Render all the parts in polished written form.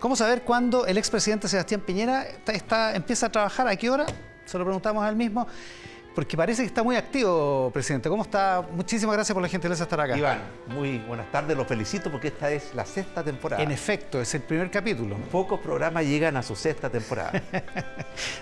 ¿Cómo saber cuándo el expresidente Sebastián Piñera empieza a trabajar? ¿A qué hora? Se lo preguntamos a él mismo, porque parece que está muy activo, presidente. ¿Cómo está? Muchísimas gracias por la gentileza de estar acá. Iván, muy buenas tardes, lo felicito porque esta es la sexta temporada. En efecto, es el primer capítulo. Pocos programas llegan a su sexta temporada.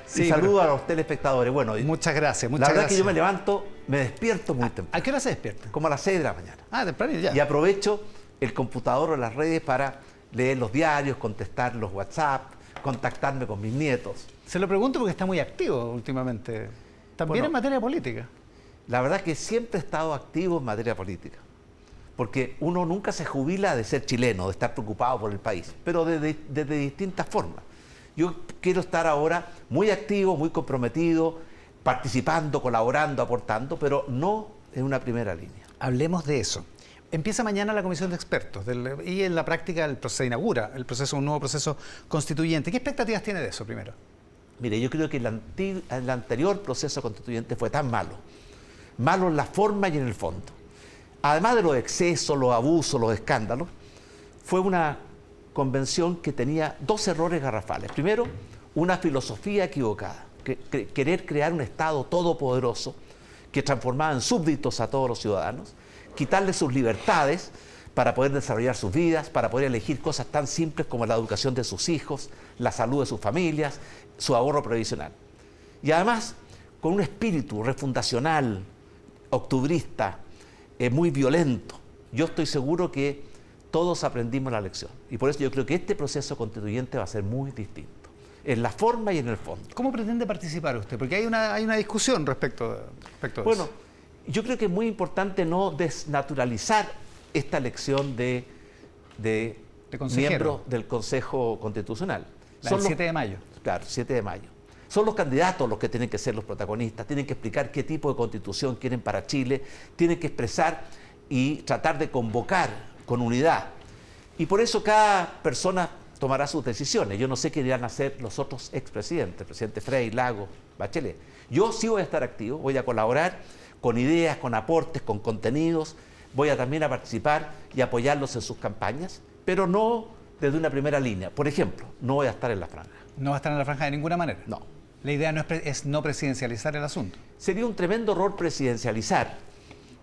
Sí, y saludo a los telespectadores. Bueno, muchas gracias, la verdad es que yo me levanto, me despierto muy temprano. ¿A qué hora se despierta? Como a las 6 de la mañana. Ah, temprano ya. Y aprovecho el computador o las redes para leer los diarios, contestar los WhatsApp, contactarme con mis nietos. Se lo pregunto porque está muy activo últimamente. También en materia política. La verdad es que siempre he estado activo en materia política. Porque uno nunca se jubila de ser chileno, de estar preocupado por el país, pero desde distintas formas. Yo quiero estar ahora muy activo, muy comprometido, participando, colaborando, aportando, pero no en una primera línea. Hablemos de eso. Empieza mañana la comisión de expertos y en la práctica se inaugura un nuevo proceso constituyente. ¿Qué expectativas tiene de eso primero? Mire, yo creo que el anterior proceso constituyente fue tan malo. Malo en la forma y en el fondo. Además de los excesos, los abusos, los escándalos, fue una convención que tenía dos errores garrafales. Primero, una filosofía equivocada. Querer crear un Estado todopoderoso que transformaba en súbditos a todos los ciudadanos, quitarles sus libertades para poder desarrollar sus vidas, para poder elegir cosas tan simples como la educación de sus hijos, la salud de sus familias, su ahorro previsional. Y además, con un espíritu refundacional, octubrista, muy violento. Yo estoy seguro que todos aprendimos la lección. Y por eso yo creo que este proceso constituyente va a ser muy distinto, en la forma y en el fondo. ¿Cómo pretende participar usted? Porque hay una discusión respecto a eso. Bueno, yo creo que es muy importante no desnaturalizar esta elección de miembros del Consejo Constitucional. El 7 de mayo. Claro, 7 de mayo. Son los candidatos los que tienen que ser los protagonistas, tienen que explicar qué tipo de constitución quieren para Chile, tienen que expresar y tratar de convocar con unidad. Y por eso cada persona tomará sus decisiones. Yo no sé qué irán a hacer los otros expresidentes, el presidente Frei, Lagos, Bachelet. Yo sí voy a estar activo, voy a colaborar con ideas, con aportes, con contenidos, voy también a participar y apoyarlos en sus campañas, pero no desde una primera línea. Por ejemplo, no voy a estar en la franja. ¿No va a estar en la franja de ninguna manera? No. La idea es no presidencializar el asunto. Sería un tremendo error presidencializar,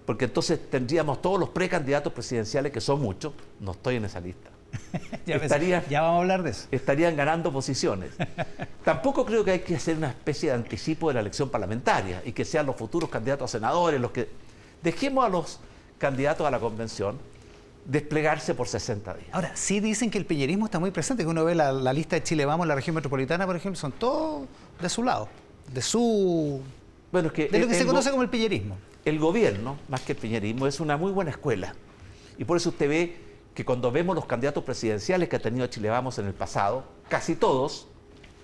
porque entonces tendríamos todos los precandidatos presidenciales, que son muchos, no estoy en esa lista. Ya vamos a hablar de eso. Estarían ganando posiciones. Tampoco creo que hay que hacer una especie de anticipo de la elección parlamentaria y que sean los futuros candidatos a senadores los que... Dejemos a los candidatos a la convención desplegarse por 60 días. Ahora, sí dicen que el piñerismo está muy presente, que uno ve la lista de Chile Vamos, la región metropolitana, por ejemplo, son todos de su lado, de lo que se conoce como el piñerismo. El gobierno, más que el piñerismo, es una muy buena escuela. Y por eso usted ve que cuando vemos los candidatos presidenciales que ha tenido Chile Vamos en el pasado, casi todos,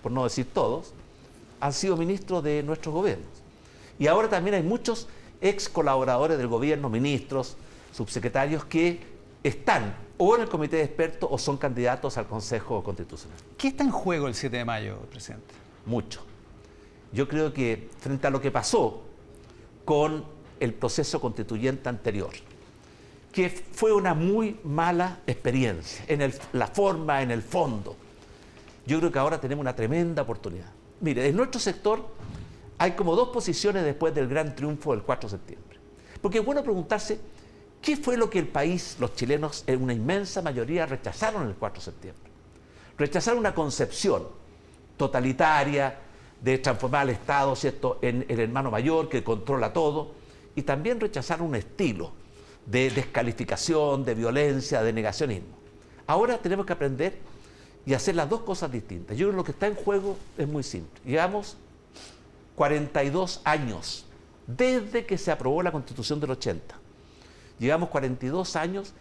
por no decir todos, han sido ministros de nuestros gobiernos. Y ahora también hay muchos ex colaboradores del gobierno, ministros, subsecretarios, que están o en el comité de expertos o son candidatos al Consejo Constitucional. ¿Qué está en juego el 7 de mayo, presidente? Mucho. Yo creo que frente a lo que pasó con el proceso constituyente anterior, que fue una muy mala experiencia, en la forma, en el fondo, yo creo que ahora tenemos una tremenda oportunidad. Mire, en nuestro sector hay como dos posiciones después del gran triunfo del 4 de septiembre. Porque es bueno preguntarse, ¿qué fue lo que el país, los chilenos, en una inmensa mayoría rechazaron el 4 de septiembre? Rechazaron una concepción totalitaria de transformar al Estado, ¿cierto?, en el hermano mayor que controla todo, y también rechazaron un estilo de descalificación, de violencia, de negacionismo. Ahora tenemos que aprender y hacer las dos cosas distintas. Yo creo que lo que está en juego es muy simple. Llevamos 42 años desde que se aprobó la Constitución del 80. Llevamos 42 años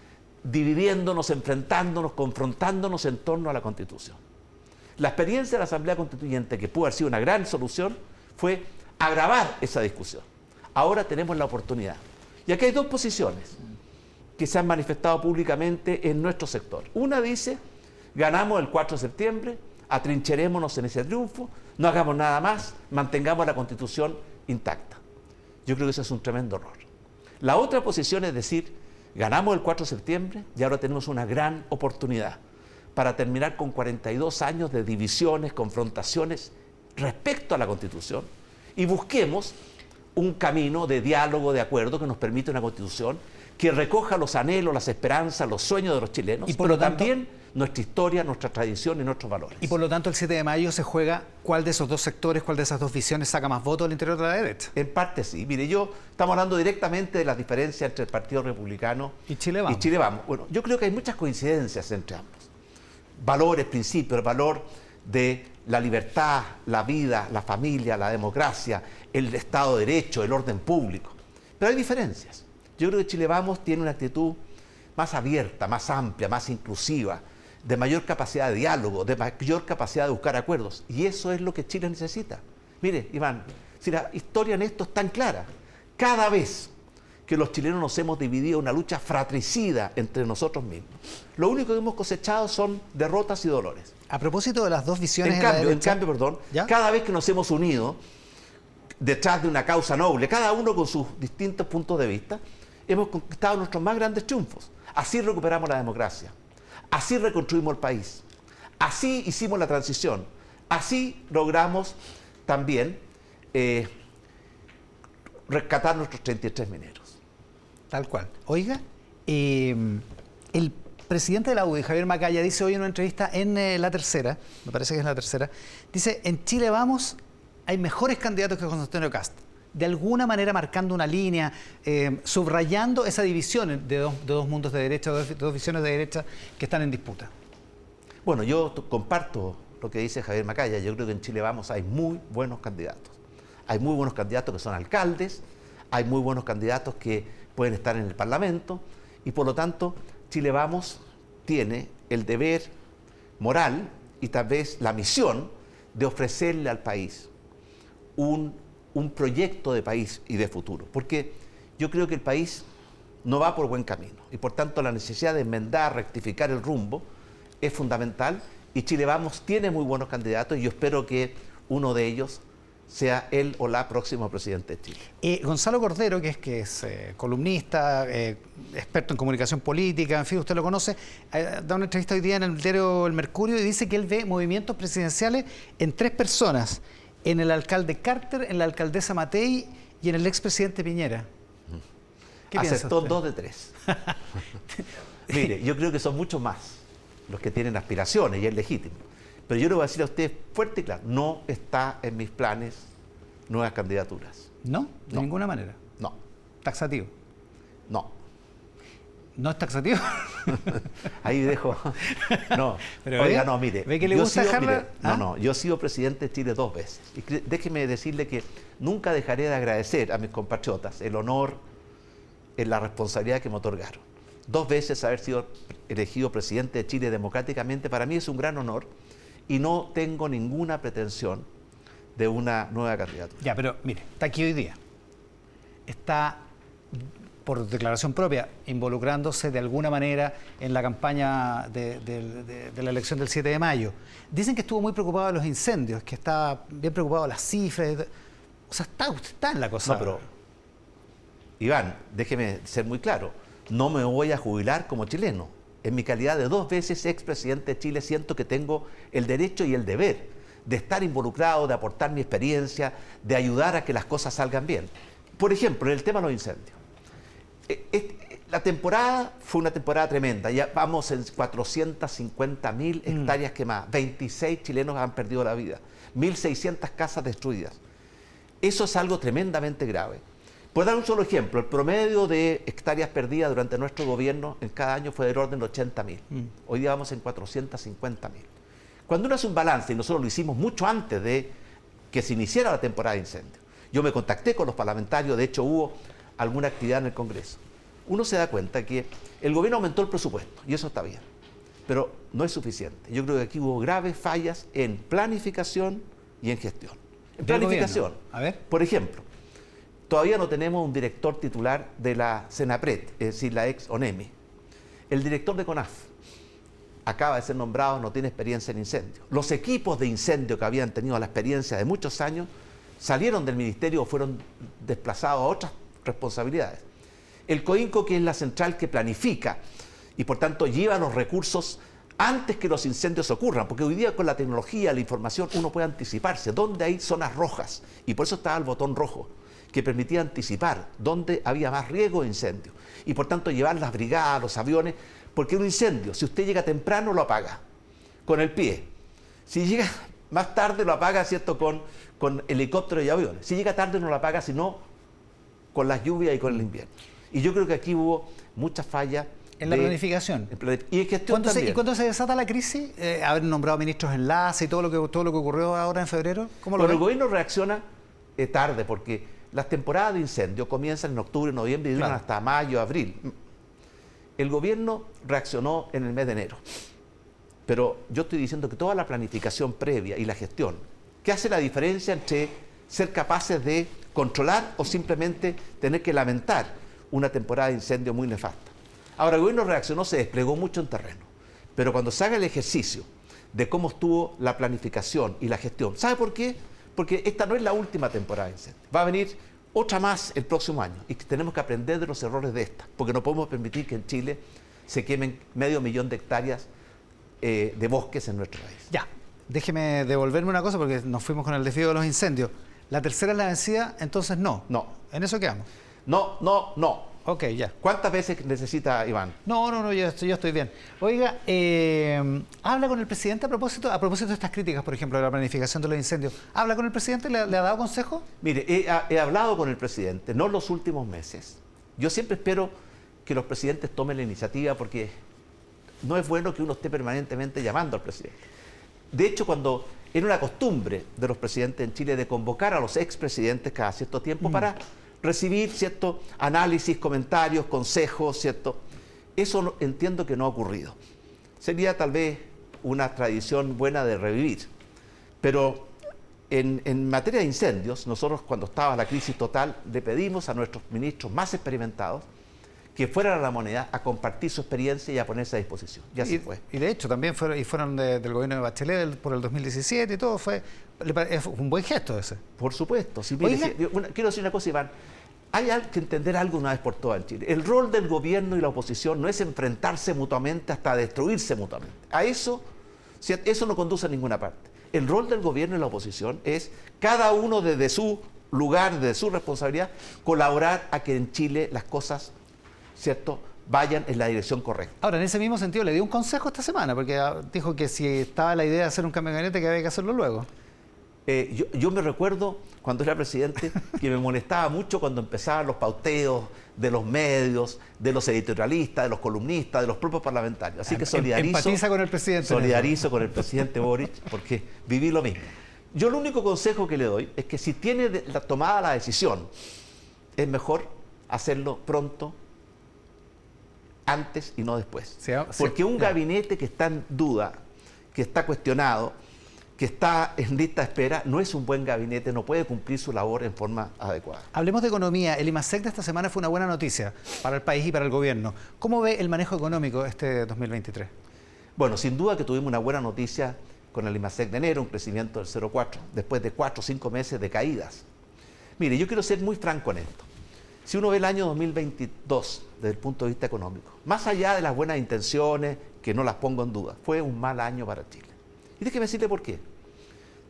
dividiéndonos, enfrentándonos, confrontándonos en torno a la Constitución. La experiencia de la Asamblea Constituyente, que pudo haber sido una gran solución, fue agravar esa discusión. Ahora tenemos la oportunidad. Y aquí hay dos posiciones que se han manifestado públicamente en nuestro sector. Una dice, ganamos el 4 de septiembre, atrincherémonos en ese triunfo, no hagamos nada más, mantengamos la Constitución intacta. Yo creo que eso es un tremendo error. La otra posición es decir, ganamos el 4 de septiembre y ahora tenemos una gran oportunidad para terminar con 42 años de divisiones, confrontaciones respecto a la Constitución y busquemos un camino de diálogo, de acuerdo, que nos permite una Constitución que recoja los anhelos, las esperanzas, los sueños de los chilenos, pero también nuestra historia, nuestra tradición y nuestros valores. Y por lo tanto el 7 de mayo se juega cuál de esos dos sectores, cuál de esas dos visiones saca más votos al interior de la derecha. En parte sí. Mire, estamos hablando directamente de las diferencias entre el Partido Republicano y Chile Vamos. Bueno, yo creo que hay muchas coincidencias entre ambos. Valores, principios, el valor de la libertad, la vida, la familia, la democracia, el Estado de Derecho, el orden público. Pero hay diferencias. Yo creo que Chile Vamos tiene una actitud más abierta, más amplia, más inclusiva, de mayor capacidad de diálogo, de mayor capacidad de buscar acuerdos. Y eso es lo que Chile necesita. Mire, Iván, si la historia en esto es tan clara, cada vez que los chilenos nos hemos dividido en una lucha fratricida entre nosotros mismos, lo único que hemos cosechado son derrotas y dolores. A propósito de las dos visiones en cambio, ¿ya? Cada vez que nos hemos unido detrás de una causa noble, cada uno con sus distintos puntos de vista, hemos conquistado nuestros más grandes triunfos. Así recuperamos la democracia, así reconstruimos el país, así hicimos la transición, así logramos también rescatar nuestros 33 mineros. Tal cual. Oiga, el presidente de la UDI, Javier Macaya, dice hoy en una entrevista en La Tercera, me parece que es La Tercera, dice, en Chile Vamos hay mejores candidatos que José Antonio Kast. De alguna manera marcando una línea, subrayando esa división de dos mundos de derecha, de dos visiones de derecha que están en disputa. Bueno, yo comparto lo que dice Javier Macaya. Yo creo que en Chile Vamos hay muy buenos candidatos. Hay muy buenos candidatos que son alcaldes, hay muy buenos candidatos que pueden estar en el Parlamento y por lo tanto Chile Vamos tiene el deber moral y tal vez la misión de ofrecerle al país un proyecto de país y de futuro, porque yo creo que el país no va por buen camino y por tanto la necesidad de enmendar, rectificar el rumbo es fundamental y Chile Vamos tiene muy buenos candidatos y yo espero que uno de ellos sea él o la próxima presidente de Chile. Gonzalo Cordero, que es columnista, experto en comunicación política, en fin, usted lo conoce, da una entrevista hoy día en el diario El Mercurio y dice que él ve movimientos presidenciales en tres personas, en el alcalde Carter, en la alcaldesa Matei y en el expresidente Piñera. ¿Qué aceptó 2 de 3. Mire, yo creo que son muchos más los que tienen aspiraciones y es legítimo. Pero yo le voy a decir a usted fuerte y claro, no está en mis planes nuevas candidaturas. ¿No? De ninguna manera. No. ¿Taxativo? No. ¿No es taxativo? Ahí dejo. No. Pero oiga, no, mire. ¿Ve que le gusta dejarla? No, yo he sido presidente de Chile 2 veces. Y déjeme decirle que nunca dejaré de agradecer a mis compatriotas el honor, la responsabilidad que me otorgaron. 2 veces haber sido elegido presidente de Chile democráticamente, para mí es un gran honor y no tengo ninguna pretensión de una nueva candidatura. Ya, pero mire, está aquí hoy día. Está, por declaración propia, involucrándose de alguna manera en la campaña de la elección del 7 de mayo. Dicen que estuvo muy preocupado de los incendios, que está bien preocupado de las cifras. O sea, usted está en la cosa. No, pero, Iván, déjeme ser muy claro. No me voy a jubilar como chileno. En mi calidad de 2 veces expresidente de Chile, siento que tengo el derecho y el deber de estar involucrado, de aportar mi experiencia, de ayudar a que las cosas salgan bien. Por ejemplo, en el tema de los incendios. La temporada fue una temporada tremenda. Ya vamos en 450.000 hectáreas quemadas. 26 chilenos han perdido la vida. 1.600 casas destruidas. Eso es algo tremendamente grave. Por dar un solo ejemplo, el promedio de hectáreas perdidas durante nuestro gobierno en cada año fue del orden de 80.000. Hoy día vamos en 450.000. Cuando uno hace un balance, y nosotros lo hicimos mucho antes de que se iniciara la temporada de incendios, yo me contacté con los parlamentarios, de hecho hubo alguna actividad en el Congreso. Uno se da cuenta que el gobierno aumentó el presupuesto, y eso está bien, pero no es suficiente. Yo creo que aquí hubo graves fallas en planificación y en gestión. En planificación, a ver. Por ejemplo, todavía no tenemos un director titular de la Senapred, es decir, la ex ONEMI. El director de CONAF acaba de ser nombrado, no tiene experiencia en incendios. Los equipos de incendio que habían tenido la experiencia de muchos años salieron del ministerio o fueron desplazados a otras responsabilidades. El COINCO, que es la central que planifica y por tanto lleva los recursos antes que los incendios ocurran, porque hoy día con la tecnología, la información, uno puede anticiparse dónde hay zonas rojas, y por eso estaba el botón rojo, que permitía anticipar dónde había más riesgo de incendio, y por tanto llevar las brigadas, los aviones, porque un incendio, si usted llega temprano, lo apaga, con el pie. Si llega más tarde, lo apaga, ¿cierto?, con helicópteros y aviones. Si llega tarde, no lo apaga, sino con las lluvias y con el invierno. Y yo creo que aquí hubo muchas fallas. En la planificación. Y en gestión también. ¿Y cuándo se desata la crisis? ¿Haber nombrado ministros enlace y todo lo que ocurrió ahora en febrero? ¿Cómo lo Bueno, el ven? gobierno reacciona tarde, porque las temporadas de incendio comienzan en octubre, noviembre y duran hasta mayo, abril. El gobierno reaccionó en el mes de enero. Pero yo estoy diciendo que toda la planificación previa y la gestión, ¿qué hace la diferencia entre ser capaces de controlar o simplemente tener que lamentar una temporada de incendio muy nefasta? Ahora, el gobierno reaccionó, se desplegó mucho en terreno, pero cuando se haga el ejercicio de cómo estuvo la planificación y la gestión, ¿sabe por qué? Porque esta no es la última temporada de incendio. Va a venir otra más el próximo año y tenemos que aprender de los errores de esta, porque no podemos permitir que en Chile se quemen 500.000 de hectáreas de bosques en nuestro país. Ya, déjeme devolverme una cosa porque nos fuimos con el desvío de los incendios. ¿La tercera es la vencida? Entonces no. No. ¿En eso quedamos? No. Ok, ya. ¿Cuántas veces necesita Iván? No, yo estoy bien. Oiga, ¿habla con el presidente a propósito de estas críticas, por ejemplo, de la planificación de los incendios? ¿Habla con el presidente? ¿Le ha dado consejo? Mire, he hablado con el presidente, no en los últimos meses. Yo siempre espero que los presidentes tomen la iniciativa porque no es bueno que uno esté permanentemente llamando al presidente. De hecho, cuando era una costumbre de los presidentes en Chile de convocar a los expresidentes cada cierto tiempo para recibir cierto análisis, comentarios, consejos, ¿cierto? Eso entiendo que no ha ocurrido. Sería tal vez una tradición buena de revivir. Pero en materia de incendios, nosotros cuando estaba la crisis total, le pedimos a nuestros ministros más experimentados que fueran a la moneda a compartir su experiencia y a ponerse a disposición. Y así fue. Y de hecho también fueron del gobierno de Bachelet por el 2017 y todo. Fue un buen gesto ese. Por supuesto. Mire, quiero decir una cosa, Iván. Hay que entender algo una vez por todas en Chile. El rol del gobierno y la oposición no es enfrentarse mutuamente hasta destruirse mutuamente. Eso no conduce a ninguna parte. El rol del gobierno y la oposición es cada uno desde su lugar, desde su responsabilidad, colaborar a que en Chile las cosas, ¿cierto?, vayan en la dirección correcta. Ahora, en ese mismo sentido, le dio un consejo esta semana, porque dijo que si estaba la idea de hacer un cambio de gabinete, que había que hacerlo luego. Yo me recuerdo cuando era presidente que me molestaba mucho cuando empezaban los pauteos de los medios, de los editorialistas, de los columnistas, de los propios parlamentarios. Así que empatiza con el presidente. Solidarizo con el presidente Boric porque viví lo mismo. Yo el único consejo que le doy es que si tiene tomada la decisión, es mejor hacerlo pronto, antes y no después. Porque un gabinete que está en duda, que está cuestionado, que está en lista de espera, no es un buen gabinete, no puede cumplir su labor en forma adecuada. Hablemos de economía. El IMACEC de esta semana fue una buena noticia para el país y para el gobierno. ¿Cómo ve el manejo económico este 2023? Bueno, sin duda que tuvimos una buena noticia con el IMACEC de enero, un crecimiento del 0,4, después de 4 o 5 meses de caídas. Mire, yo quiero ser muy franco en esto. Si uno ve el año 2022 desde el punto de vista económico, más allá de las buenas intenciones, que no las pongo en duda, fue un mal año para Chile. Y déjeme decirle por qué.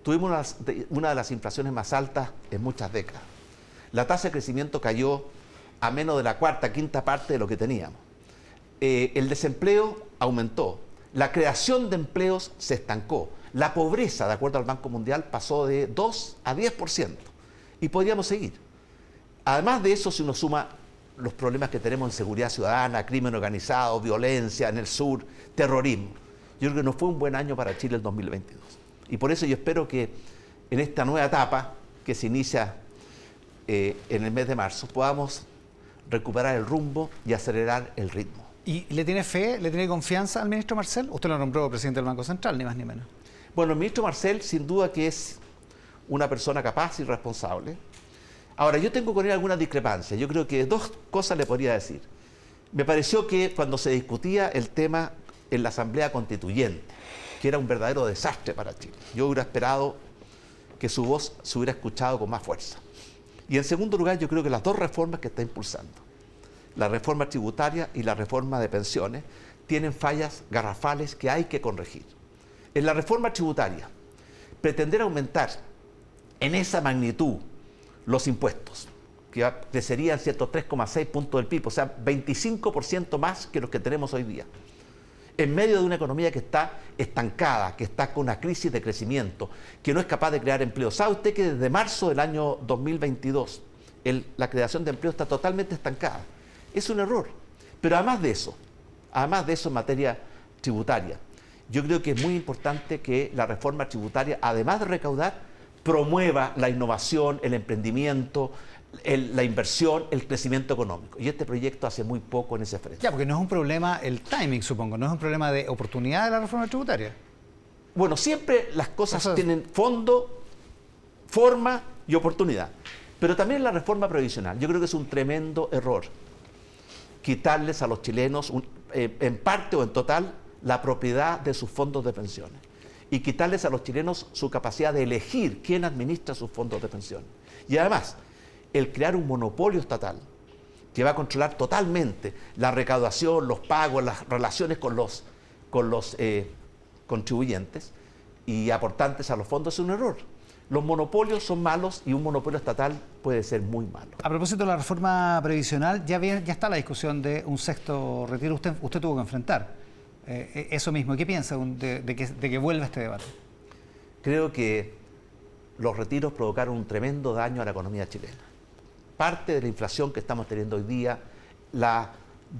Tuvimos una de las inflaciones más altas en muchas décadas. La tasa de crecimiento cayó a menos de la cuarta, quinta parte de lo que teníamos. El desempleo aumentó. La creación de empleos se estancó. La pobreza, de acuerdo al Banco Mundial, pasó de 2 a 10%. Y podríamos seguir. Además de eso, si uno suma los problemas que tenemos en seguridad ciudadana, crimen organizado, violencia en el sur, terrorismo, yo creo que no fue un buen año para Chile el 2022. Y por eso yo espero que en esta nueva etapa que se inicia en el mes de marzo podamos recuperar el rumbo y acelerar el ritmo. ¿Y le tiene fe, le tiene confianza al ministro Marcel? Usted lo nombró presidente del Banco Central, ni más ni menos. Bueno, el ministro Marcel sin duda que es una persona capaz y responsable. Ahora, yo tengo con él algunas discrepancias. Yo creo que dos cosas le podría decir. Me pareció que cuando se discutía el tema en la Asamblea Constituyente, que era un verdadero desastre para Chile, yo hubiera esperado que su voz se hubiera escuchado con más fuerza. Y en segundo lugar, yo creo que las dos reformas que está impulsando, la reforma tributaria y la reforma de pensiones, tienen fallas garrafales que hay que corregir. En la reforma tributaria, pretender aumentar en esa magnitud los impuestos, que crecerían ciertos 3,6 puntos del PIB, o sea, 25% más que los que tenemos hoy día, en medio de una economía que está estancada, que está con una crisis de crecimiento, que no es capaz de crear empleo. ¿Sabe usted que desde marzo del año 2022 la creación de empleo está totalmente estancada? Es un error. Pero además de eso en materia tributaria, yo creo que es muy importante que la reforma tributaria, además de recaudar, promueva la innovación, el emprendimiento, la inversión, el crecimiento económico. Y este proyecto hace muy poco en ese frente. Ya, porque no es un problema el timing, supongo, no es un problema de oportunidad de la reforma tributaria. Bueno, siempre las cosas tienen fondo, forma y oportunidad. Pero también la reforma previsional. Yo creo que es un tremendo error quitarles a los chilenos, en parte o en total, la propiedad de sus fondos de pensiones. Y quitarles a los chilenos su capacidad de elegir quién administra sus fondos de pensiones. Y además, el crear un monopolio estatal que va a controlar totalmente la recaudación, los pagos, las relaciones con los contribuyentes y aportantes a los fondos es un error. Los monopolios son malos y un monopolio estatal puede ser muy malo. A propósito de la reforma previsional, ya está la discusión de un sexto retiro. Usted tuvo que enfrentar eso mismo. ¿Qué piensa de que vuelva este debate? Creo que los retiros provocaron un tremendo daño a la economía chilena. Parte de la inflación que estamos teniendo hoy día, el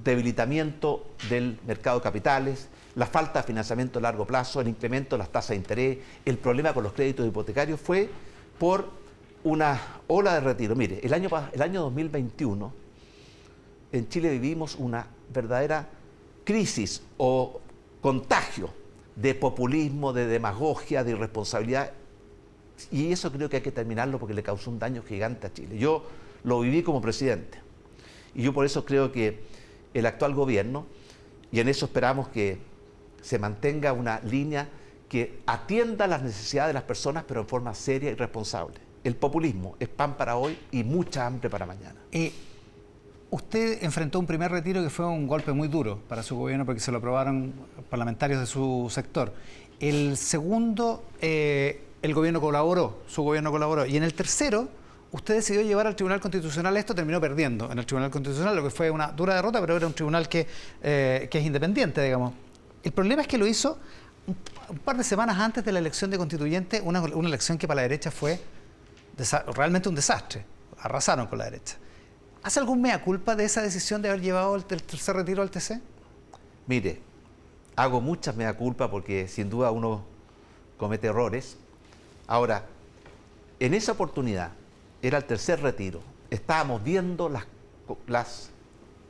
debilitamiento del mercado de capitales, la falta de financiamiento a largo plazo, el incremento de las tasas de interés, el problema con los créditos hipotecarios fue por una ola de retiro. Mire, el año 2021 en Chile vivimos una verdadera crisis o contagio de populismo, de demagogia, de irresponsabilidad, y eso creo que hay que terminarlo porque le causó un daño gigante a Chile. Yo lo viví como presidente y yo por eso creo que el actual gobierno, y en eso esperamos que se mantenga una línea que atienda las necesidades de las personas, pero en forma seria y responsable. El populismo es pan para hoy y mucha hambre para mañana. Usted enfrentó un primer retiro que fue un golpe muy duro para su gobierno porque se lo aprobaron parlamentarios de su sector. El segundo, el gobierno colaboró, su gobierno colaboró. Y en el tercero, usted decidió llevar al Tribunal Constitucional esto, terminó perdiendo en el Tribunal Constitucional, lo que fue una dura derrota, pero era un tribunal que es independiente, digamos. El problema es que lo hizo un par de semanas antes de la elección de constituyente, una elección que para la derecha fue realmente un desastre. Arrasaron con la derecha. ¿Hace algún mea culpa de esa decisión de haber llevado el tercer retiro al TC? Mire, hago muchas mea culpa porque sin duda uno comete errores. Ahora, en esa oportunidad, era el tercer retiro, estábamos viendo las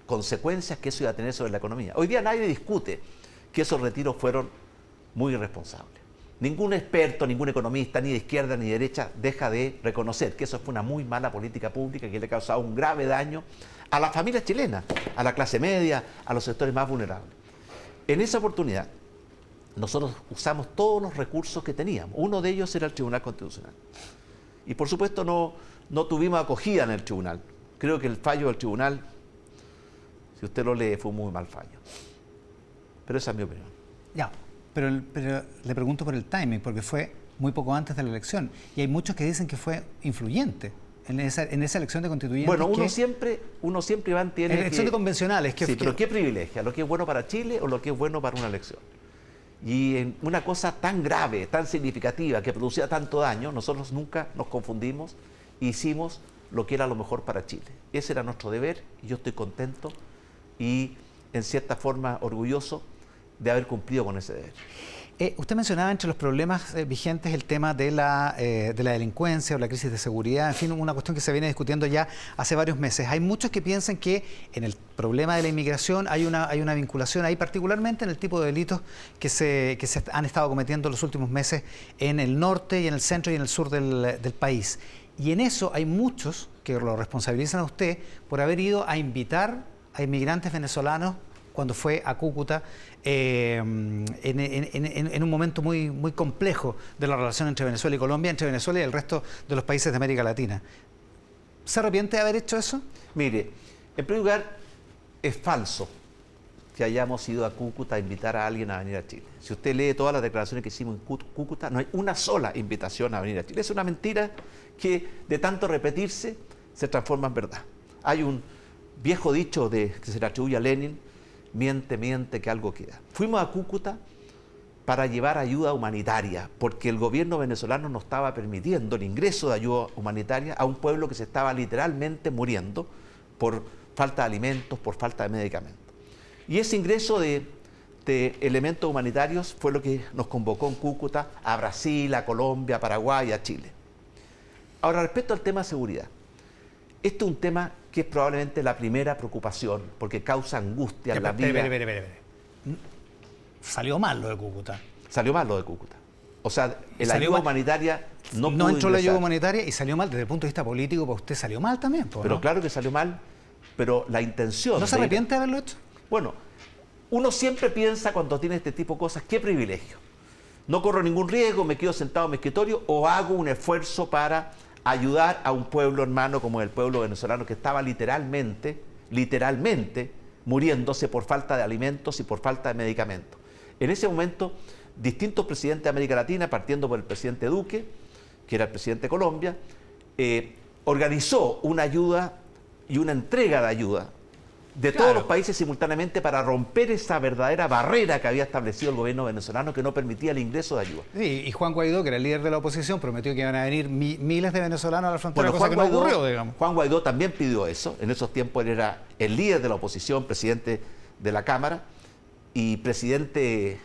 consecuencias que eso iba a tener sobre la economía. Hoy día nadie discute que esos retiros fueron muy irresponsables. Ningún experto, ningún economista, ni de izquierda ni de derecha, deja de reconocer que eso fue una muy mala política pública que le ha causado un grave daño a las familias chilenas, a la clase media, a los sectores más vulnerables. En esa oportunidad, nosotros usamos todos los recursos que teníamos. Uno de ellos era el Tribunal Constitucional. Y por supuesto no tuvimos acogida en el tribunal. Creo que el fallo del tribunal, si usted lo lee, fue un muy mal fallo. Pero esa es mi opinión. Ya, pero le pregunto por el timing, porque fue muy poco antes de la elección. Y hay muchos que dicen que fue influyente en esa elección de constituyentes. Bueno, uno siempre va a entender. En la elección de convencionales. Sí, pero ¿qué privilegia? ¿Lo que es bueno para Chile o lo que es bueno para una elección? Y en una cosa tan grave, tan significativa, que producía tanto daño, nosotros nunca nos confundimos e hicimos lo que era lo mejor para Chile. Ese era nuestro deber y yo estoy contento y en cierta forma orgulloso de haber cumplido con ese deber. Usted mencionaba entre los problemas vigentes el tema de la delincuencia o la crisis de seguridad, en fin, una cuestión que se viene discutiendo ya hace varios meses. Hay muchos que piensan que en el problema de la inmigración hay una vinculación ahí, particularmente en el tipo de delitos que se han estado cometiendo en los últimos meses en el norte y en el centro y en el sur del país. Y en eso hay muchos que lo responsabilizan a usted por haber ido a invitar a inmigrantes venezolanos cuando fue a Cúcuta en un momento muy, muy complejo de la relación entre Venezuela y Colombia, entre Venezuela y el resto de los países de América Latina. ¿Se arrepiente de haber hecho eso? Mire, en primer lugar, es falso que hayamos ido a Cúcuta a invitar a alguien a venir a Chile. Si usted lee todas las declaraciones que hicimos en Cúcuta, no hay una sola invitación a venir a Chile. Es una mentira que de tanto repetirse se transforma en verdad. Hay un viejo dicho que se le atribuye a Lenin: miente, miente, que algo queda. Fuimos a Cúcuta para llevar ayuda humanitaria, porque el gobierno venezolano no estaba permitiendo el ingreso de ayuda humanitaria a un pueblo que se estaba literalmente muriendo por falta de alimentos, por falta de medicamentos. Y ese ingreso de elementos humanitarios fue lo que nos convocó en Cúcuta a Brasil, a Colombia, a Paraguay, a Chile. Ahora, respecto al tema de seguridad, este es un tema que es probablemente la primera preocupación, porque causa angustia en la vida. Espere. Salió mal lo de Cúcuta. Salió mal lo de Cúcuta. O sea, la ayuda humanitaria no pudo entró ingresar. la ayuda humanitaria y salió mal desde el punto de vista político, para usted salió mal también. Pero ¿no? claro que salió mal, pero la intención... ¿No se arrepiente de haberlo hecho? Bueno, uno siempre piensa cuando tiene este tipo de cosas, qué privilegio. No corro ningún riesgo, me quedo sentado en mi escritorio o hago un esfuerzo para ayudar a un pueblo hermano como el pueblo venezolano que estaba literalmente muriéndose por falta de alimentos y por falta de medicamentos. En ese momento, distintos presidentes de América Latina, partiendo por el presidente Duque, que era el presidente de Colombia, organizó una ayuda y una entrega de ayuda de todos los países simultáneamente para romper esa verdadera barrera que había establecido el gobierno venezolano que no permitía el ingreso de ayuda. Sí, y Juan Guaidó, que era el líder de la oposición, prometió que iban a venir miles de venezolanos a la frontera, cosa que no ocurrió, digamos. Juan Guaidó también pidió eso. En esos tiempos él era el líder de la oposición, presidente de la Cámara y presidente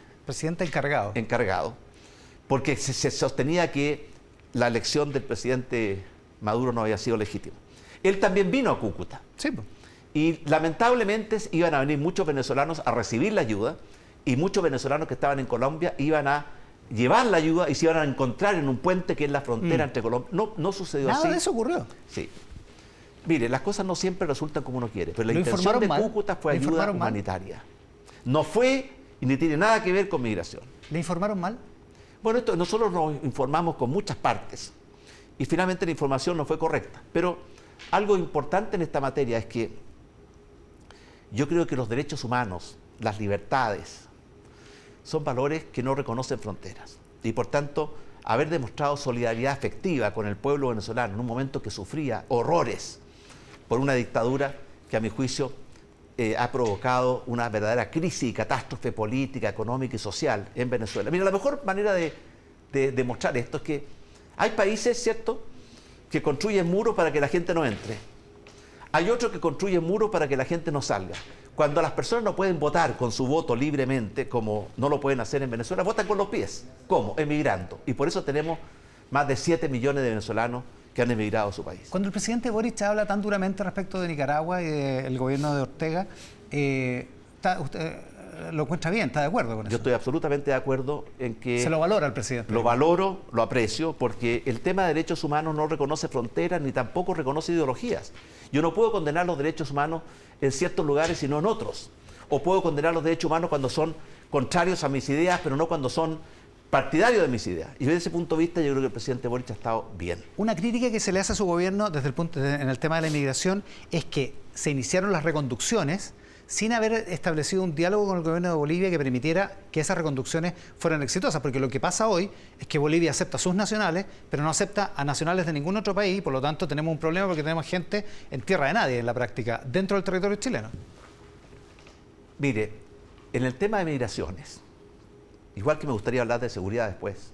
encargado, porque se sostenía que la elección del presidente Maduro no había sido legítima. Él también vino a Cúcuta. Sí. Y lamentablemente iban a venir muchos venezolanos a recibir la ayuda y muchos venezolanos que estaban en Colombia iban a llevar la ayuda y se iban a encontrar en un puente que es la frontera entre Colombia. No sucedió así. Nada de eso ocurrió. Sí. Mire, las cosas no siempre resultan como uno quiere, pero la intención de Cúcuta fue ayuda humanitaria. No fue y ni tiene nada que ver con migración. ¿Le informaron mal? Bueno, nosotros nos informamos con muchas partes y finalmente la información no fue correcta. Pero algo importante en esta materia es que yo creo que los derechos humanos, las libertades, son valores que no reconocen fronteras. Y por tanto, haber demostrado solidaridad afectiva con el pueblo venezolano en un momento que sufría horrores por una dictadura que a mi juicio ha provocado una verdadera crisis y catástrofe política, económica y social en Venezuela. Mira, la mejor manera de demostrar esto es que hay países, ¿cierto?, que construyen muros para que la gente no entre. Hay otros que construyen muros para que la gente no salga. Cuando las personas no pueden votar con su voto libremente, como no lo pueden hacer en Venezuela, votan con los pies. ¿Cómo? Emigrando. Y por eso tenemos más de 7 millones de venezolanos que han emigrado a su país. Cuando el presidente Boric habla tan duramente respecto de Nicaragua y del gobierno de Ortega, ¿usted lo encuentra bien? ¿Está de acuerdo con eso? Yo estoy absolutamente de acuerdo en que... ¿Se lo valora el presidente? Lo valoro, lo aprecio, porque el tema de derechos humanos no reconoce fronteras ni tampoco reconoce ideologías. Yo no puedo condenar los derechos humanos en ciertos lugares y no en otros. O puedo condenar los derechos humanos cuando son contrarios a mis ideas, pero no cuando son partidarios de mis ideas. Y desde ese punto de vista yo creo que el presidente Boric ha estado bien. Una crítica que se le hace a su gobierno en el tema de la inmigración es que se iniciaron las reconducciones sin haber establecido un diálogo con el gobierno de Bolivia que permitiera que esas reconducciones fueran exitosas, porque lo que pasa hoy es que Bolivia acepta a sus nacionales, pero no acepta a nacionales de ningún otro país, y por lo tanto tenemos un problema porque tenemos gente en tierra de nadie en la práctica, dentro del territorio chileno. Mire, en el tema de migraciones, igual que me gustaría hablar de seguridad después,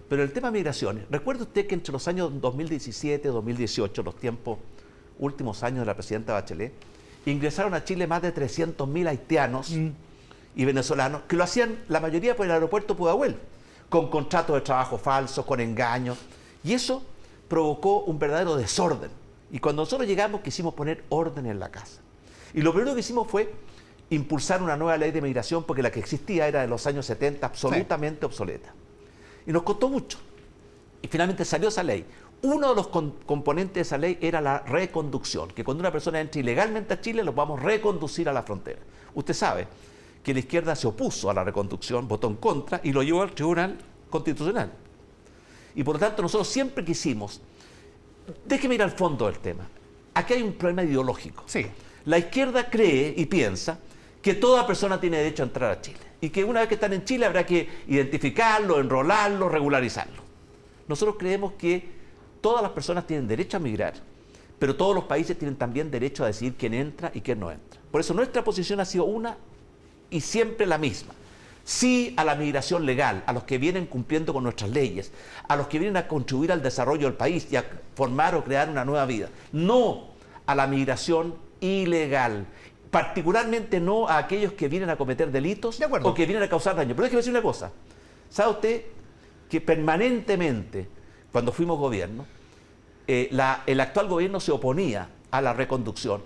pero el tema de migraciones, recuerde usted que entre los años 2017 y 2018, los últimos años de la presidenta Bachelet, ingresaron a Chile más de 300.000 haitianos y venezolanos, que lo hacían la mayoría por el aeropuerto Pudahuel, con contratos de trabajo falsos, con engaños, y eso provocó un verdadero desorden. Y cuando nosotros llegamos quisimos poner orden en la casa. Y lo primero que hicimos fue impulsar una nueva ley de migración, porque la que existía era de los años 70, absolutamente obsoleta. Y nos costó mucho. Y finalmente salió esa ley. Uno de los componentes de esa ley era la reconducción, que cuando una persona entra ilegalmente a Chile, los vamos a reconducir a la frontera. Usted sabe que la izquierda se opuso a la reconducción, votó en contra y lo llevó al Tribunal Constitucional. Y por lo tanto nosotros siempre quisimos, déjeme ir al fondo del tema, aquí hay un problema ideológico. Sí. La izquierda cree y piensa que toda persona tiene derecho a entrar a Chile y que una vez que están en Chile habrá que identificarlo, enrolarlo, regularizarlo. Nosotros creemos que todas las personas tienen derecho a migrar, pero todos los países tienen también derecho a decidir quién entra y quién no entra. Por eso nuestra posición ha sido una y siempre la misma. Sí a la migración legal, a los que vienen cumpliendo con nuestras leyes, a los que vienen a contribuir al desarrollo del país y a formar o crear una nueva vida. No a la migración ilegal, particularmente no a aquellos que vienen a cometer delitos o que vienen a causar daño. Pero déjeme decir una cosa, ¿sabe usted que permanentemente, cuando fuimos gobierno, el actual gobierno se oponía a la reconducción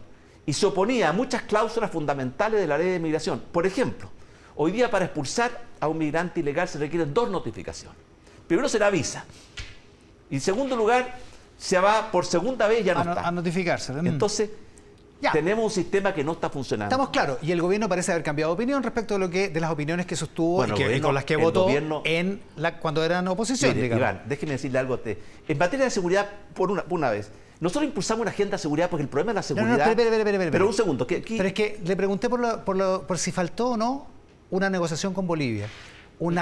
y se oponía a muchas cláusulas fundamentales de la ley de migración? Por ejemplo, hoy día para expulsar a un migrante ilegal se requieren 2 notificaciones. Primero se le avisa y en segundo lugar se va por segunda vez y ya no está. A notificarse. Entonces, tenemos un sistema que no está funcionando. Estamos claros. Y el gobierno parece haber cambiado de opinión respecto de las opiniones que sostuvo y con las que votó cuando eran oposición. Mire, Iván, déjeme decirle algo a usted. En materia de seguridad, por una vez, nosotros impulsamos una agenda de seguridad porque el problema de la seguridad... Pero un segundo. Pero es que le pregunté por si faltó o no una negociación con Bolivia. Un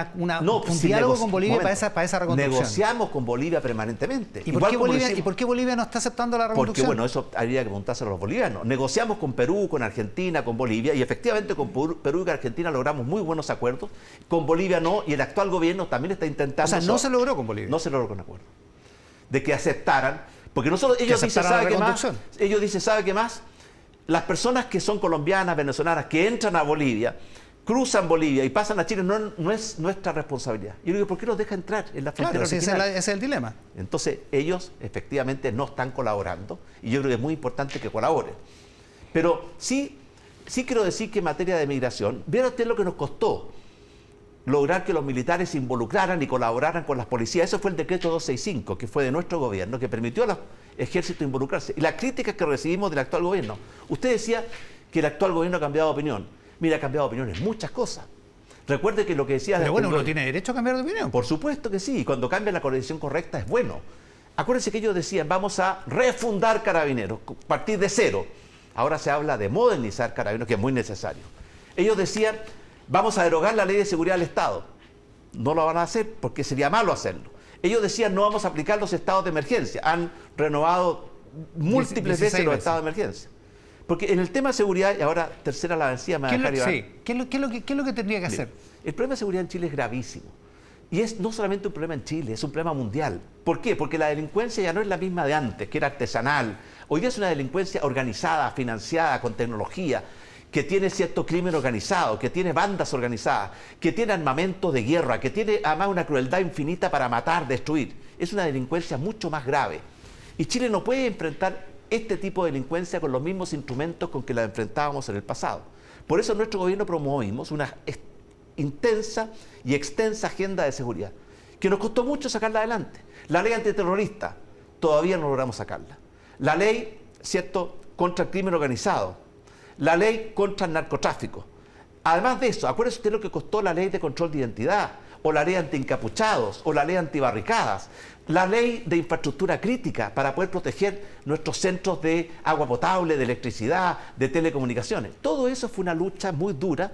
diálogo con Bolivia para esa reconstrucción. Negociamos con Bolivia permanentemente. ¿Y por qué Bolivia no está aceptando la reconstrucción? Porque, bueno, eso habría que preguntárselo a los bolivianos. Negociamos con Perú, con Argentina, con Bolivia, y efectivamente con Perú y Argentina logramos muy buenos acuerdos. Con Bolivia no, y el actual gobierno también está intentando... O sea, no se logró con Bolivia. No se logró con acuerdo. De que aceptaran, porque ellos dicen, ¿sabe qué más? Las personas que son colombianas, venezolanas, que entran a Bolivia, cruzan Bolivia y pasan a Chile, no es nuestra responsabilidad. Y yo digo, ¿por qué los deja entrar en la frontera original? Ese es el dilema. Entonces, ellos efectivamente no están colaborando y yo creo que es muy importante que colaboren. Pero sí quiero decir que en materia de migración, vea usted lo que nos costó lograr que los militares se involucraran y colaboraran con las policías. Eso fue el decreto 265, que fue de nuestro gobierno, que permitió a los ejércitos involucrarse. Y las críticas que recibimos del actual gobierno. Usted decía que el actual gobierno ha cambiado de opinión. Mira, ha cambiado de opinión en muchas cosas. Recuerde que lo que decía... Pero bueno, uno tiene derecho a cambiar de opinión. Por supuesto que sí. Cuando cambia la coordinación correcta es bueno. Acuérdense que ellos decían, vamos a refundar Carabineros, a partir de cero. Ahora se habla de modernizar Carabineros, que es muy necesario. Ellos decían, vamos a derogar la ley de seguridad del Estado. No lo van a hacer porque sería malo hacerlo. Ellos decían, no vamos a aplicar los estados de emergencia. Han renovado múltiples veces los estados de emergencia. Porque en el tema de seguridad, y ahora tercera la vencida, me va a dejar Iván. ¿Qué es lo que tendría que hacer? El problema de seguridad en Chile es gravísimo. Y es no solamente un problema en Chile, es un problema mundial. ¿Por qué? Porque la delincuencia ya no es la misma de antes, que era artesanal. Hoy día es una delincuencia organizada, financiada, con tecnología, que tiene cierto crimen organizado, que tiene bandas organizadas, que tiene armamento de guerra, que tiene además una crueldad infinita para matar, destruir. Es una delincuencia mucho más grave. Y Chile no puede enfrentar este tipo de delincuencia con los mismos instrumentos con que la enfrentábamos en el pasado. Por eso en nuestro gobierno promovimos una intensa y extensa agenda de seguridad, que nos costó mucho sacarla adelante. La ley antiterrorista, todavía no logramos sacarla. La ley, ¿cierto?, contra el crimen organizado. La ley contra el narcotráfico. Además de eso, acuérdese usted lo que costó la ley de control de identidad, o la ley anti-encapuchados, o la ley antibarricadas, la ley de infraestructura crítica para poder proteger nuestros centros de agua potable, de electricidad, de telecomunicaciones. Todo eso fue una lucha muy dura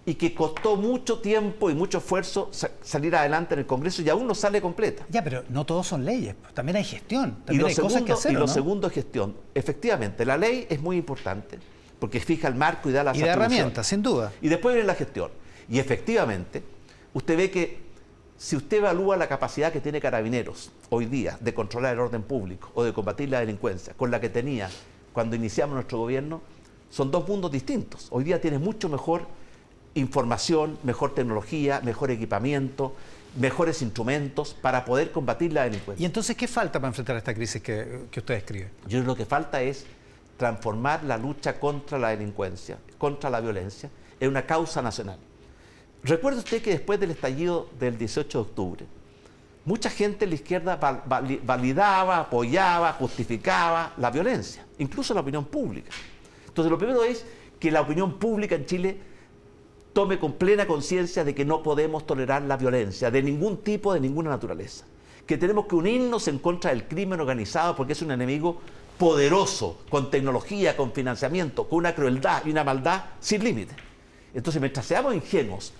y que costó mucho tiempo y mucho esfuerzo salir adelante en el Congreso y aún no sale completa. Ya, pero no todos son leyes, también hay gestión, también hay cosas que hacer, Y lo segundo es gestión. Efectivamente, la ley es muy importante porque fija el marco y da las atribuciones. Y da herramientas, sin duda. Y después viene la gestión. Y efectivamente, usted ve que si usted evalúa la capacidad que tiene Carabineros hoy día de controlar el orden público o de combatir la delincuencia con la que tenía cuando iniciamos nuestro gobierno, son dos mundos distintos. Hoy día tiene mucho mejor información, mejor tecnología, mejor equipamiento, mejores instrumentos para poder combatir la delincuencia. ¿Y entonces qué falta para enfrentar esta crisis que usted describe? Yo creo que lo que falta es transformar la lucha contra la delincuencia, contra la violencia, en una causa nacional. Recuerde usted que después del estallido del 18 de octubre, mucha gente en la izquierda validaba, apoyaba, justificaba la violencia, incluso la opinión pública. Entonces, lo primero es que la opinión pública en Chile tome con plena conciencia de que no podemos tolerar la violencia de ningún tipo, de ninguna naturaleza. Que tenemos que unirnos en contra del crimen organizado porque es un enemigo poderoso, con tecnología, con financiamiento, con una crueldad y una maldad sin límite. Entonces, mientras seamos ingenuos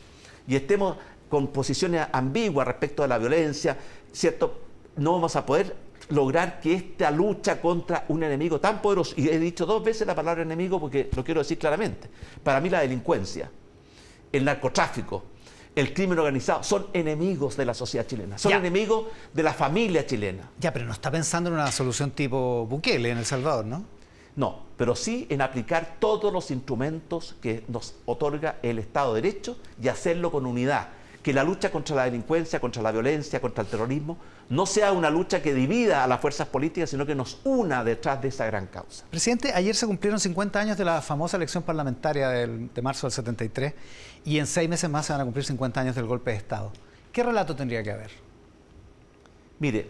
y estemos con posiciones ambiguas respecto a la violencia, ¿cierto?, no vamos a poder lograr que esta lucha contra un enemigo tan poderoso, y he dicho 2 veces la palabra enemigo porque lo quiero decir claramente, para mí la delincuencia, el narcotráfico, el crimen organizado, son enemigos de la sociedad chilena, son enemigos de la familia chilena. Ya, pero no está pensando en una solución tipo Bukele en El Salvador, ¿no? No, pero sí en aplicar todos los instrumentos que nos otorga el Estado de Derecho y hacerlo con unidad. Que la lucha contra la delincuencia, contra la violencia, contra el terrorismo, no sea una lucha que divida a las fuerzas políticas, sino que nos una detrás de esa gran causa. Presidente, ayer se cumplieron 50 años de la famosa elección parlamentaria de marzo del 73 y en 6 meses más se van a cumplir 50 años del golpe de Estado. ¿Qué relato tendría que haber? Mire,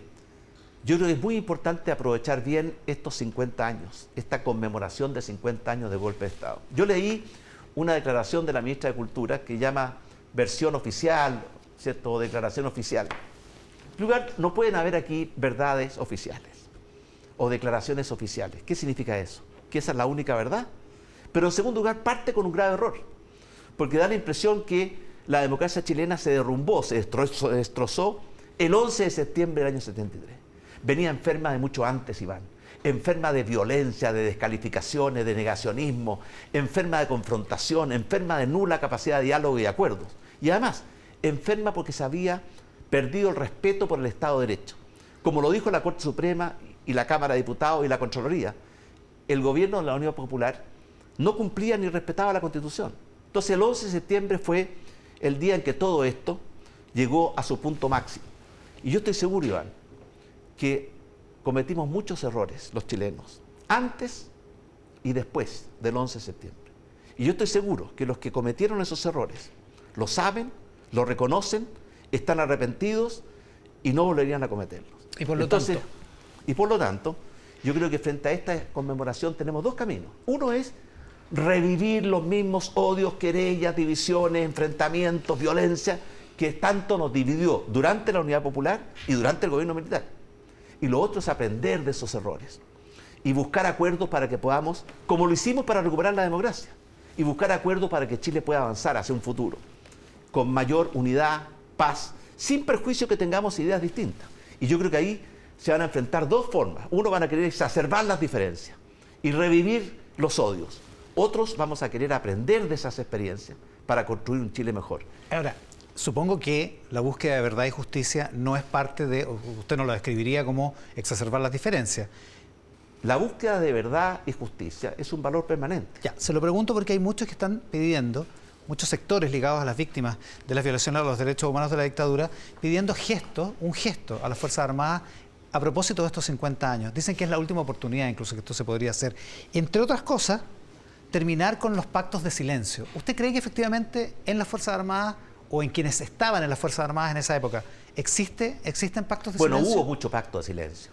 yo creo que es muy importante aprovechar bien estos 50 años, esta conmemoración de 50 años de golpe de Estado. Yo leí una declaración de la ministra de Cultura que llama versión oficial, ¿cierto?, o declaración oficial. En primer lugar, no pueden haber aquí verdades oficiales o declaraciones oficiales. ¿Qué significa eso? ¿Que esa es la única verdad? Pero en segundo lugar, parte con un grave error, porque da la impresión que la democracia chilena se derrumbó, se destrozó el 11 de septiembre del año 73. Venía enferma de mucho antes, Iván. Enferma de violencia, de descalificaciones, de negacionismo, enferma de confrontación, enferma de nula capacidad de diálogo y acuerdos. Y además, enferma porque se había perdido el respeto por el Estado de Derecho. Como lo dijo la Corte Suprema y la Cámara de Diputados y la Contraloría, el gobierno de la Unión Popular no cumplía ni respetaba la Constitución. Entonces el 11 de septiembre fue el día en que todo esto llegó a su punto máximo. Y yo estoy seguro, Iván, que cometimos muchos errores los chilenos, antes y después del 11 de septiembre. Y yo estoy seguro que los que cometieron esos errores lo saben, lo reconocen, están arrepentidos y no volverían a cometerlos. Y por lo tanto, yo creo que frente a esta conmemoración tenemos 2 caminos. Uno es revivir los mismos odios, querellas, divisiones, enfrentamientos, violencia que tanto nos dividió durante la Unidad Popular y durante el gobierno militar. Y lo otro es aprender de esos errores y buscar acuerdos para que podamos, como lo hicimos para recuperar la democracia, y buscar acuerdos para que Chile pueda avanzar hacia un futuro con mayor unidad, paz, sin perjuicio que tengamos ideas distintas. Y yo creo que ahí se van a enfrentar 2 formas. Uno, van a querer exacerbar las diferencias y revivir los odios. Otros vamos a querer aprender de esas experiencias para construir un Chile mejor. Ahora, supongo que la búsqueda de verdad y justicia no es parte de, usted no lo describiría como exacerbar las diferencias. La búsqueda de verdad y justicia es un valor permanente. Ya, se lo pregunto porque hay muchos que están pidiendo, muchos sectores ligados a las víctimas de las violaciones a los derechos humanos de la dictadura, pidiendo un gesto a las Fuerzas Armadas a propósito de estos 50 años. Dicen que es la última oportunidad incluso que esto se podría hacer. Entre otras cosas, terminar con los pactos de silencio. ¿Usted cree que efectivamente en las Fuerzas Armadas o en quienes estaban en las Fuerzas Armadas en esa época, ¿existen pactos de silencio? Bueno, hubo mucho pacto de silencio,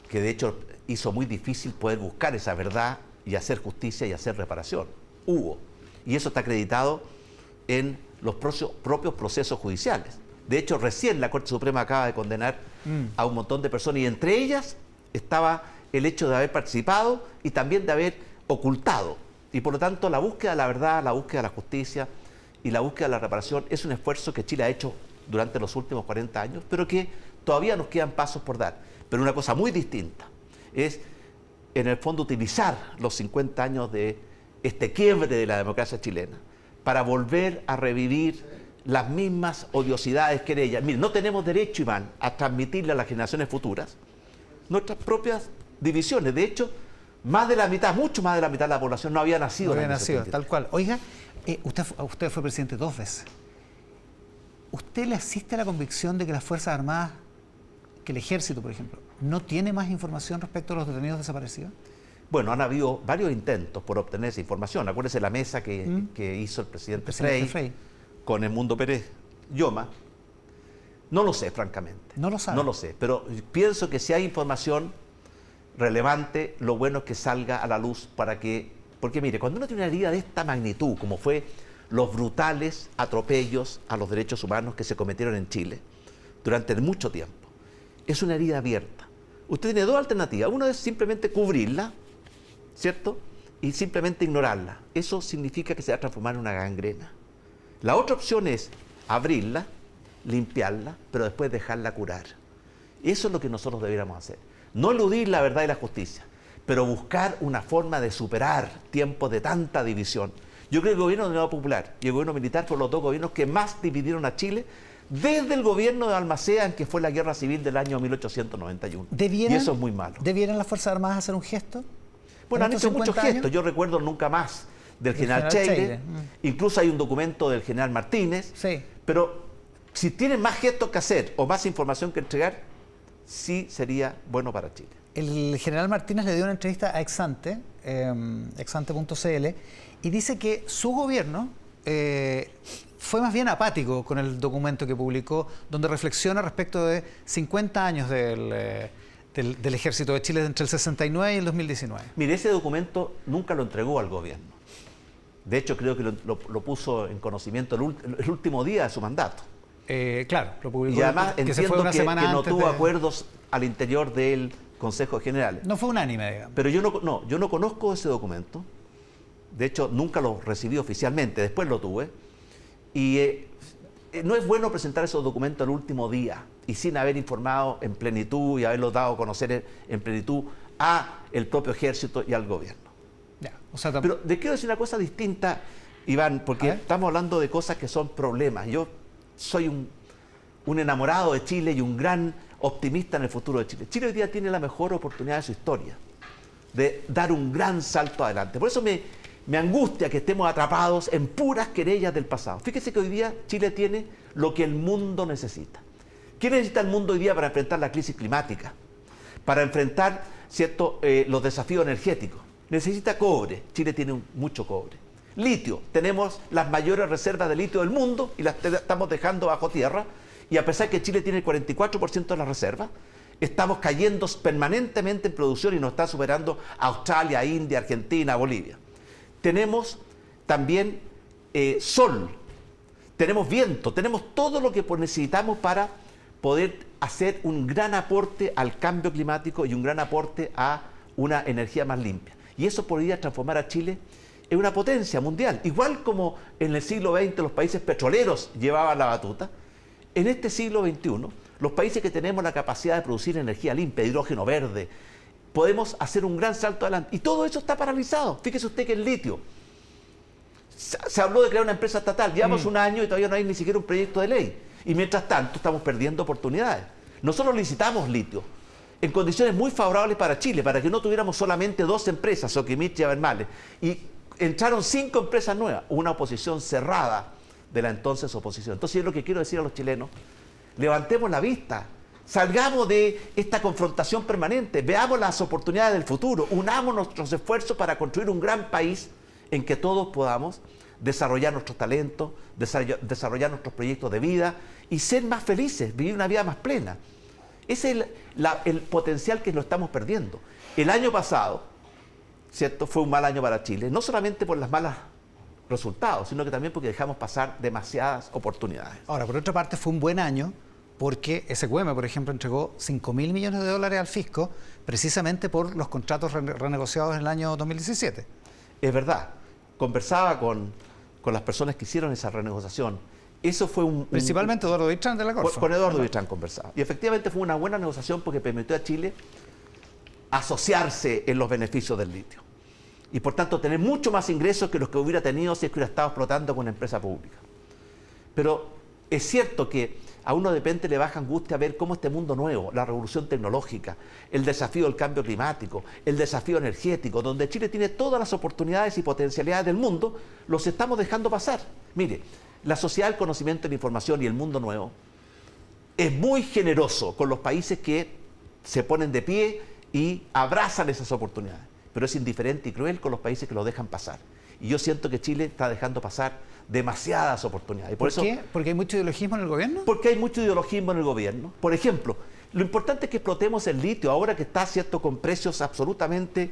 que de hecho hizo muy difícil poder buscar esa verdad y hacer justicia y hacer reparación. Hubo. Y eso está acreditado en los propios procesos judiciales. De hecho, recién la Corte Suprema acaba de condenar a un montón de personas y entre ellas estaba el hecho de haber participado y también de haber ocultado. Y por lo tanto, la búsqueda de la verdad, la búsqueda de la justicia y la búsqueda de la reparación es un esfuerzo que Chile ha hecho durante los últimos 40 años, pero que todavía nos quedan pasos por dar. Pero una cosa muy distinta es, en el fondo, utilizar los 50 años de este quiebre de la democracia chilena para volver a revivir las mismas odiosidades, querellas. Miren, no tenemos derecho, Iván, a transmitirle a las generaciones futuras nuestras propias divisiones. De hecho, más de la mitad, mucho más de la mitad de la población no había nacido. No había nacido, tal cual. Oiga, usted fue presidente 2 veces. ¿Usted le asiste a la convicción de que las Fuerzas Armadas, que el Ejército, por ejemplo, no tiene más información respecto a los detenidos desaparecidos? Bueno, han habido varios intentos por obtener esa información. Acuérdese la mesa que hizo el presidente Frey con Edmundo Pérez Lloma. No lo sé, francamente. No lo sabe. No lo sé, pero pienso que si hay información relevante, lo bueno es que salga a la luz para que... Porque mire, cuando uno tiene una herida de esta magnitud, como fue los brutales atropellos a los derechos humanos que se cometieron en Chile durante mucho tiempo, es una herida abierta. Usted tiene 2 alternativas. Una es simplemente cubrirla, ¿cierto? y simplemente ignorarla. Eso significa que se va a transformar en una gangrena. La otra opción es abrirla, limpiarla, pero después dejarla curar. Eso es lo que nosotros debiéramos hacer. No eludir la verdad y la justicia, pero buscar una forma de superar tiempos de tanta división. Yo creo que el gobierno de Unidad Popular y el gobierno militar fueron los dos gobiernos que más dividieron a Chile desde el gobierno de Balmaceda, en que fue la guerra civil del año 1891. Y eso es muy malo. ¿Debieran las Fuerzas Armadas hacer un gesto? Bueno, han hecho muchos gestos. Años? Yo recuerdo Nunca Más del general Cheire. Incluso hay un documento del general Martínez. Sí. Pero si tienen más gestos que hacer o más información que entregar, sí sería bueno para Chile. El general Martínez le dio una entrevista a Exante, exante.cl, y dice que su gobierno fue más bien apático con el documento que publicó, donde reflexiona respecto de 50 años del Ejército de Chile entre el 69 y el 2019. Mire, ese documento nunca lo entregó al gobierno. De hecho, creo que lo puso en conocimiento el último día de su mandato. Claro, lo publicó. Y además que se fue una semana que no antes tuvo acuerdos al interior del Consejo General. No fue unánime, digamos. Pero yo no conozco ese documento. De hecho, nunca lo recibí oficialmente, después lo tuve. Y no es bueno presentar esos documentos el último día y sin haber informado en plenitud y haberlos dado a conocer en plenitud a el propio ejército y al gobierno. Ya, o sea, pero le quiero decir una cosa distinta, Iván, porque estamos hablando de cosas que son problemas. Yo soy un enamorado de Chile y un gran optimista en el futuro de Chile. Chile hoy día tiene la mejor oportunidad de su historia de dar un gran salto adelante. Por eso me angustia que estemos atrapados en puras querellas del pasado. Fíjese que hoy día Chile tiene lo que el mundo necesita. ¿Qué necesita el mundo hoy día para enfrentar la crisis climática? Para enfrentar, ¿cierto?, los desafíos energéticos. Necesita cobre. Chile tiene mucho cobre. Litio. Tenemos las mayores reservas de litio del mundo y las estamos dejando bajo tierra. Y a pesar que Chile tiene el 44% de las reservas, estamos cayendo permanentemente en producción y nos está superando Australia, India, Argentina, Bolivia. Tenemos también sol, tenemos viento, tenemos todo lo que necesitamos para poder hacer un gran aporte al cambio climático y un gran aporte a una energía más limpia. Y eso podría transformar a Chile en una potencia mundial. Igual como en el siglo XX los países petroleros llevaban la batuta, en este siglo XXI los países que tenemos la capacidad de producir energía limpia, hidrógeno verde, podemos hacer un gran salto adelante. Y todo eso está paralizado. Fíjese usted que el litio, se habló de crear una empresa estatal, llevamos un año y todavía no hay ni siquiera un proyecto de ley. Y mientras tanto estamos perdiendo oportunidades. Nosotros licitamos litio en condiciones muy favorables para Chile, para que no tuviéramos solamente 2 empresas, Soquimich y Abermales. Y entraron 5 empresas nuevas, una oposición cerrada de la entonces oposición. Entonces yo lo que quiero decir a los chilenos, levantemos la vista, salgamos de esta confrontación permanente, veamos las oportunidades del futuro, unamos nuestros esfuerzos para construir un gran país en que todos podamos desarrollar nuestros talentos, desarrollar nuestros proyectos de vida y ser más felices, vivir una vida más plena. Ese es el potencial que lo estamos perdiendo. El año pasado, ¿cierto?, fue un mal año para Chile, no solamente por los malos resultados, sino que también porque dejamos pasar demasiadas oportunidades. Ahora, por otra parte, fue un buen año porque SQM, por ejemplo, entregó $5.000 millones al fisco precisamente por los contratos renegociados en el año 2017. Es verdad. Conversaba con las personas que hicieron esa renegociación. Eso fue principalmente Eduardo Vitrán de la Corfo. Con Eduardo Vitrán conversaba. Y efectivamente fue una buena negociación porque permitió a Chile asociarse en los beneficios del litio. Y por tanto tener mucho más ingresos que los que hubiera tenido si es que hubiera estado explotando con una empresa pública. Pero es cierto que a uno de repente le baja angustia ver cómo este mundo nuevo, la revolución tecnológica, el desafío del cambio climático, el desafío energético, donde Chile tiene todas las oportunidades y potencialidades del mundo, los estamos dejando pasar. Mire, la sociedad del conocimiento y la información y el mundo nuevo es muy generoso con los países que se ponen de pie y abrazan esas oportunidades, pero es indiferente y cruel con los países que lo dejan pasar. Y yo siento que Chile está dejando pasar demasiadas oportunidades. ¿Por qué? ¿Porque hay mucho ideologismo en el gobierno? Porque hay mucho ideologismo en el gobierno. Por ejemplo, lo importante es que explotemos el litio ahora que está, ¿cierto?, con precios absolutamente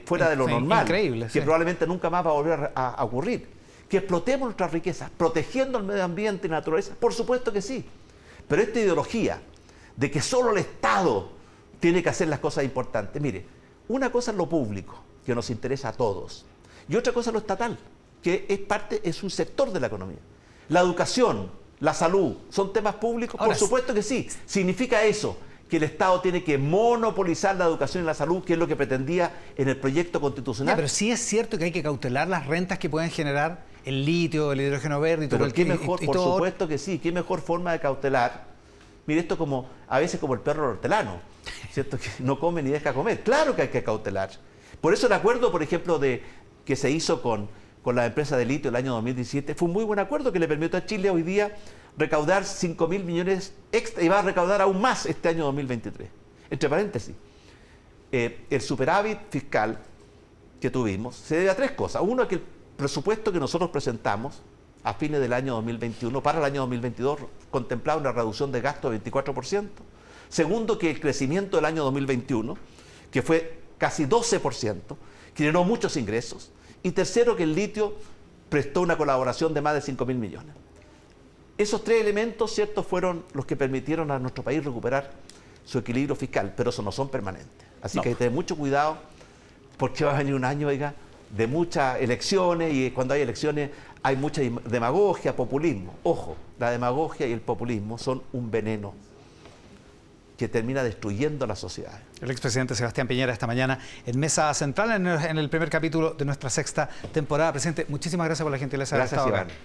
fuera de lo normal. Increíble, que probablemente nunca más va a volver a ocurrir. Que explotemos nuestras riquezas, protegiendo el medio ambiente y la naturaleza. Por supuesto que sí. Pero esta ideología de que solo el Estado tiene que hacer las cosas importantes. Mire, una cosa es lo público, que nos interesa a todos. Y otra cosa lo estatal, que es un sector de la economía. La educación, la salud, ¿son temas públicos? Ahora, por supuesto que sí. ¿Significa eso que el Estado tiene que monopolizar la educación y la salud, que es lo que pretendía en el proyecto constitucional? Pero sí es cierto que hay que cautelar las rentas que pueden generar el litio, el hidrógeno verde y todo. Pero qué mejor, por supuesto que sí, qué mejor forma de cautelar. Mire, esto como a veces como el perro hortelano, ¿cierto? Que no come ni deja comer. Claro que hay que cautelar. Por eso el acuerdo, por ejemplo, que se hizo con la empresa de litio el año 2017, fue un muy buen acuerdo que le permitió a Chile hoy día recaudar 5.000 millones extra y va a recaudar aún más este año 2023. Entre paréntesis, el superávit fiscal que tuvimos se debe a tres cosas. Uno, que el presupuesto que nosotros presentamos a fines del año 2021 para el año 2022 contemplaba una reducción de gasto de 24%. Segundo, que el crecimiento del año 2021, que fue casi 12%, generó muchos ingresos. Y tercero, que el litio prestó una colaboración de más de 5.000 millones. Esos tres elementos, ¿cierto?, fueron los que permitieron a nuestro país recuperar su equilibrio fiscal, pero eso no son permanentes. Así que hay que tener mucho cuidado, porque va a venir un año, oiga, de muchas elecciones, y cuando hay elecciones hay mucha demagogia, populismo. Ojo, la demagogia y el populismo son un veneno que termina destruyendo la sociedad. El expresidente Sebastián Piñera esta mañana en Mesa Central, en el primer capítulo de nuestra sexta temporada. Presidente, muchísimas gracias por la gentileza de Gracias, estar acá. Iván.